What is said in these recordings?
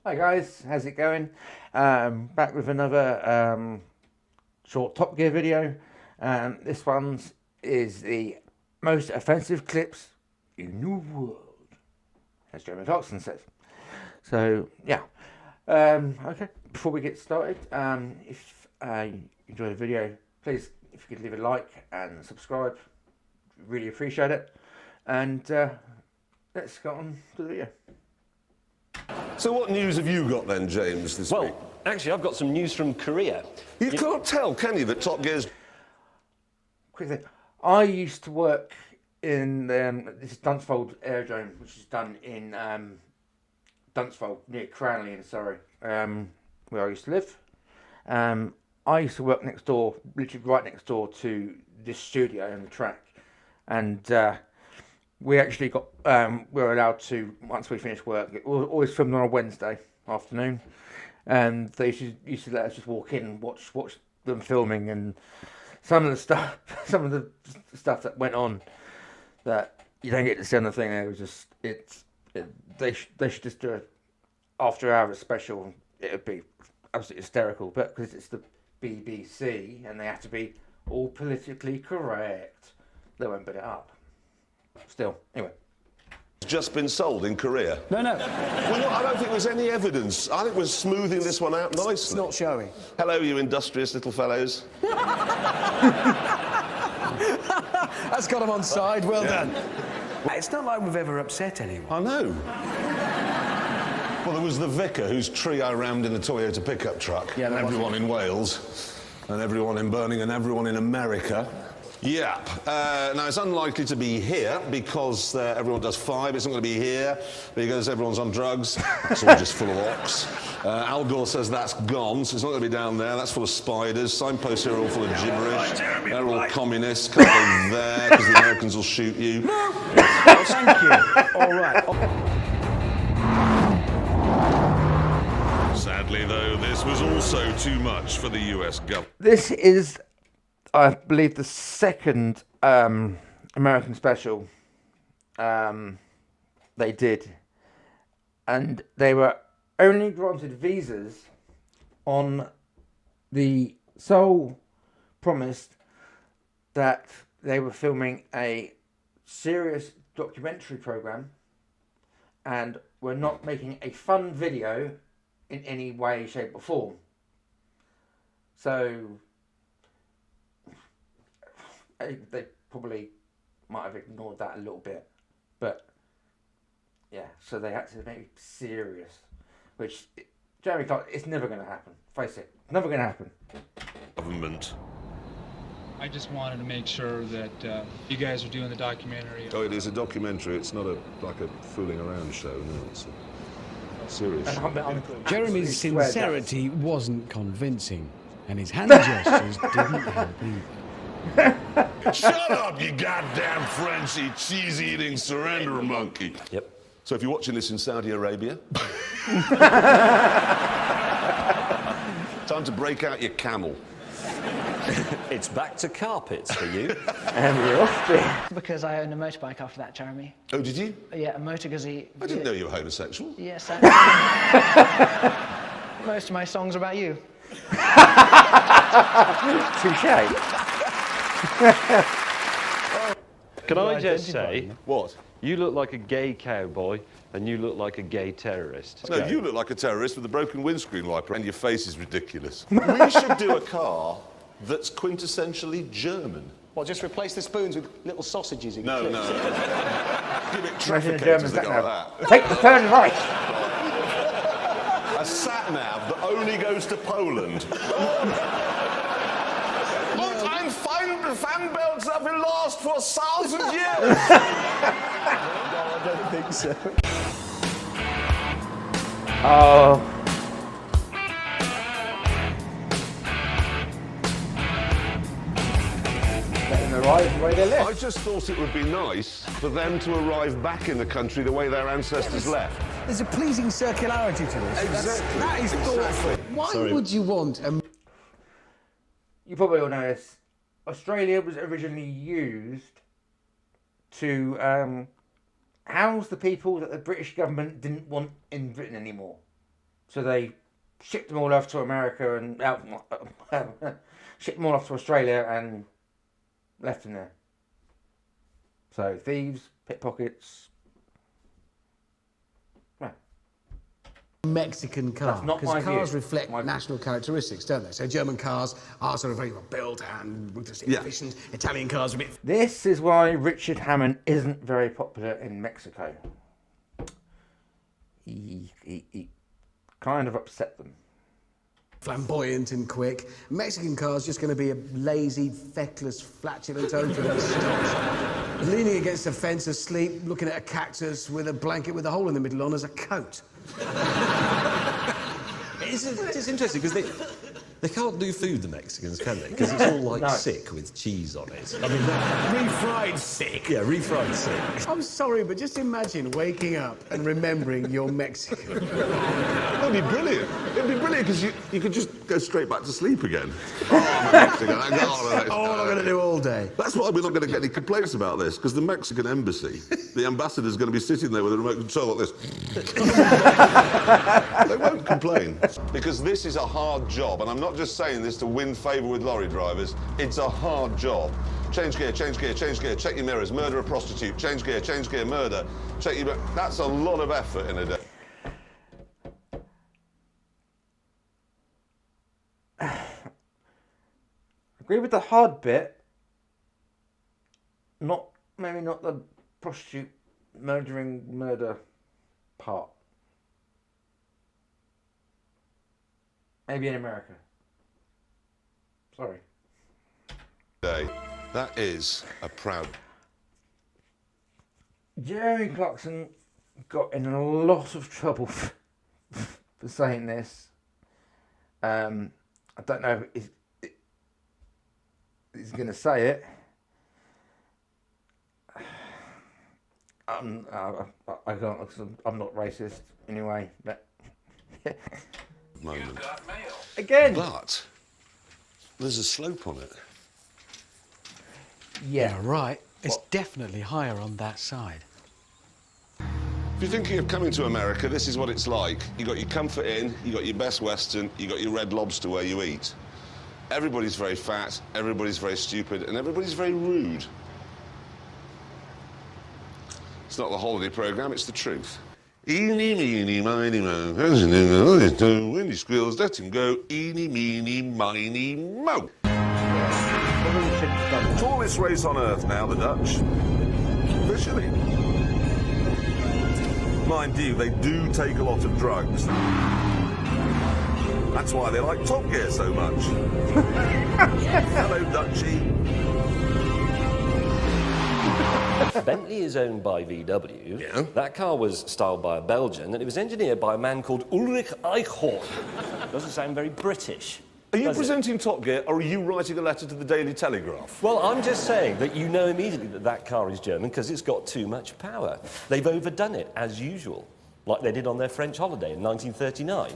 Hi guys, how's it going? Back with another short Top Gear video. This one is the most offensive clips in the world, as Jeremy Clarkson says. So yeah, okay. Before we get started, if you enjoyed the video, please, if you could leave a like and subscribe, really appreciate it. And let's get on to the video. So what news have you got then, James, this week? Well, actually, I've got some news from Korea. You can't tell, can you, that Top Gear's... Quick thing. I used to work in this Dunsfold aerodrome, which is done in Dunsfold, near Cranley in Surrey, where I used to live. I used to work next door, literally right next door to this studio and the track. And we actually got, we were allowed to, once we finished work, it was always filmed on a Wednesday afternoon. And they used to let us just walk in and watch them filming, and some of the stuff that went on that you don't get to see on the thing. It was just they should just do an after hours special. It would be absolutely hysterical, but because it's the BBC and they have to be all politically correct, they won't put it up. Still, anyway. just been sold in Korea? No. Well, no, I don't think there's any evidence. I think we're smoothing this one out nicely. It's not showing. Hello, you industrious little fellows. That's got him on side. Well done. It's not like we've ever upset anyone. I know. Well, there was the vicar whose tree I rammed in the Toyota pickup truck. Yeah, and everyone in Wales, and everyone in Birmingham, and everyone in America. Yep. Now, it's unlikely to be here because everyone does 5. It's not going to be here because everyone's on drugs. It's all just full of ox. Al Gore says that's gone, so it's not going to be down there. That's full of spiders. Signposts here are all full of gibberish. They're all communists. Can't go there because the Americans will shoot you. No! Thank you. All right. Sadly, though, this was also too much for the US government. This is, I believe, the second American special they did, and they were only granted visas on the sole promise that they were filming a serious documentary program and were not making a fun video in any way, shape or form. So they probably might have ignored that a little bit, but yeah, so they had to make it serious, which Jeremy Clark, it's never going to happen. Face it, never going to happen. Government. I just wanted to make sure that you guys are doing the documentary. Oh, it is a documentary. It's not like a fooling around show. No, it's a serious show. Jeremy's sincerity wasn't convincing, and his hand gestures didn't help either. Shut up, you goddamn Frenchy, cheese-eating surrender monkey. Yep. So if you're watching this in Saudi Arabia, time to break out your camel. It's back to carpets for you. And we're off there. Because I owned a motorbike after that, Jeremy. Oh, did you? Yeah, a Motor Guzzi. I didn't know you were homosexual. Yes, most of my songs are about you. Touche. Can I just say, What? you look like a gay cowboy and you look like a gay terrorist. No, you look like a terrorist with a broken windscreen wiper and your face is ridiculous. We should do a car that's quintessentially German. Well, just replace the spoons with little sausages in No. clips. Give it Imagine a traffic German haters that go sat-nav. like that. Take the turn right. A sat-nav that only goes to Poland. Look, I'm fan belts that will last for 1,000 years. No, I don't think so. Oh. Letting them arrive the way they left. I just thought it would be nice for them to arrive back in the country the way their ancestors left. There's a pleasing circularity to this. Exactly. That is thoughtful. Why would you want a... You probably all know this. Australia was originally used to house the people that the British government didn't want in Britain anymore. So they shipped them all off to America and shipped them all off to Australia and left them there. So thieves, pickpockets. Mexican car. That's not my Because cars view. reflect national characteristics, don't they? So German cars are sort of very well built and ruthlessly efficient. Italian cars are a bit... This is why Richard Hammond isn't very popular in Mexico. He kind of upset them. flamboyant and quick. Mexican car's just going to be a lazy, feckless, flatulent opening stock. Leaning against a fence asleep, looking at a cactus with a blanket with a hole in the middle on as a coat. It's interesting because they can't do food, the Mexicans, can they? Because it's all like sick with cheese on it. I mean, Refried sick. yeah, refried sick. I'm sorry, but just imagine waking up and remembering you're Mexican. It'd be brilliant. It'd be brilliant because you could just go straight back to sleep again. Oh, Mexican. That's all I'm going to do all day. That's why we're not going to get any complaints about this, because the Mexican embassy, the ambassador's going to be sitting there with a remote control like this. They won't complain. Because this is a hard job, and I'm not just saying this to win favour with lorry drivers. It's a hard job. Change gear, change gear, change gear, check your mirrors, murder a prostitute, change gear, murder, check your... That's a lot of effort in a day. Agree with the hard bit. Maybe not the prostitute murder part. Maybe in America. Sorry. That is a proud... Jeremy Clarkson got in a lot of trouble for saying this. I don't know if he's going to say it. I can't. I'm not racist anyway. But moment. Again. But there's a slope on it. Yeah. Right. It's definitely higher on that side. If you're thinking of coming to America, this is what it's like. You got your Comfort Inn, you got your Best Western, you got your Red Lobster where you eat. Everybody's very fat, everybody's very stupid, and everybody's very rude. It's not the holiday programme, it's the truth. Eeny, meeny, miny, mo. When he squeals, let him go. Eeny, meeny, miny, mo. Tallest race on earth now, the Dutch. Officially. Mind you, they do take a lot of drugs. That's why they like Top Gear so much. Hello, Dutchie. Bentley is owned by VW. Yeah. That car was styled by a Belgian, and it was engineered by a man called Ulrich Eichhorn. Doesn't sound very British. Are you does it? presenting Top Gear, or are you writing a letter to the Daily Telegraph? Well, I'm just saying that you know immediately that that car is German because it's got too much power. They've overdone it, as usual, like they did on their French holiday in 1939.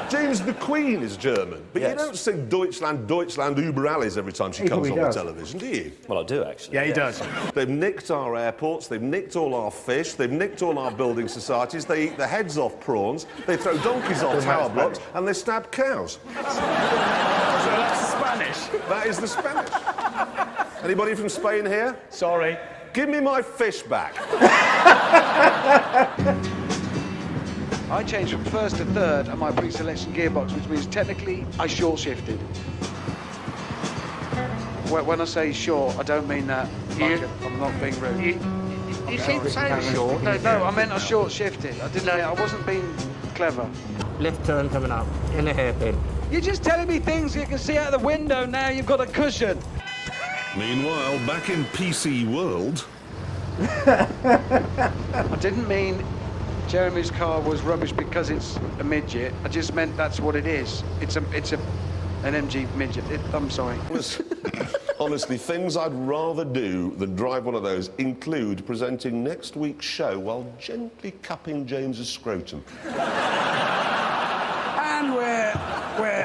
James, the Queen is German, but Yes. you don't sing Deutschland, Deutschland, über alles every time she comes on the television, do you? Well, I do, actually. Yeah, he does. They've nicked our airports, they've nicked all our fish, they've nicked all our building societies, they eat the heads off prawns, they throw donkeys off tower blocks, and they stab cows. So that's Spanish. That is the Spanish. Anybody from Spain here? Sorry. Give me my fish back. I changed from first to third on my pre-selection gearbox, which means technically I short shifted. When I say short, I don't mean that. I'm not being rude. You keep saying short. No, I meant I short shifted. I wasn't being clever. Left turn coming up in a hairpin. You're just telling me things you can see out the window now. You've got a cushion. Meanwhile, back in PC world... I didn't mean Jeremy's car was rubbish because it's a midget. I just meant that's what it is. It's an MG midget. I'm sorry. Honestly, things I'd rather do than drive one of those include presenting next week's show while gently cupping James's scrotum. And we're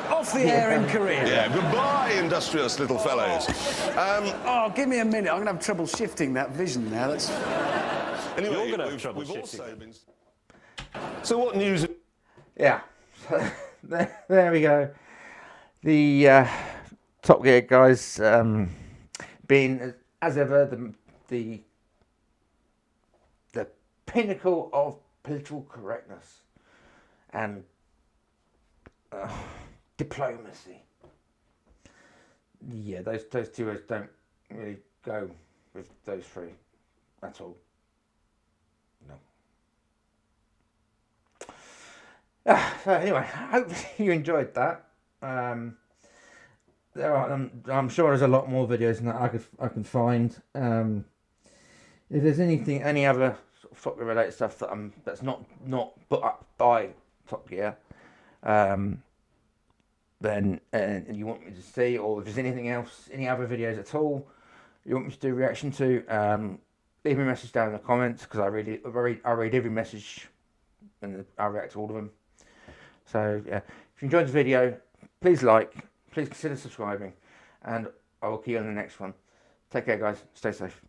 off the air in Korea. Yeah, goodbye, industrious little fellows. Oh, give me a minute. I'm going to have trouble shifting that vision now. Anyway, You're gonna have trouble we've shifting also been... So what news? Yeah, so there we go. The Top Gear guys being, as ever, the pinnacle of political correctness and diplomacy. Yeah, those two words don't really go with those three at all. No. So anyway, hopefully you enjoyed that. There are, I'm sure there's a lot more videos than that I can find. If there's any other sort of Top Gear related stuff that's not put up by Top Gear, then and you want me to see, or if there's anything else, any other videos at all you want me to do reaction to, leave me a message down in the comments, because I read every message and I react to all of them. So yeah, if you enjoyed the video, please consider subscribing, and I will see you on the next one. Take care, guys. Stay safe.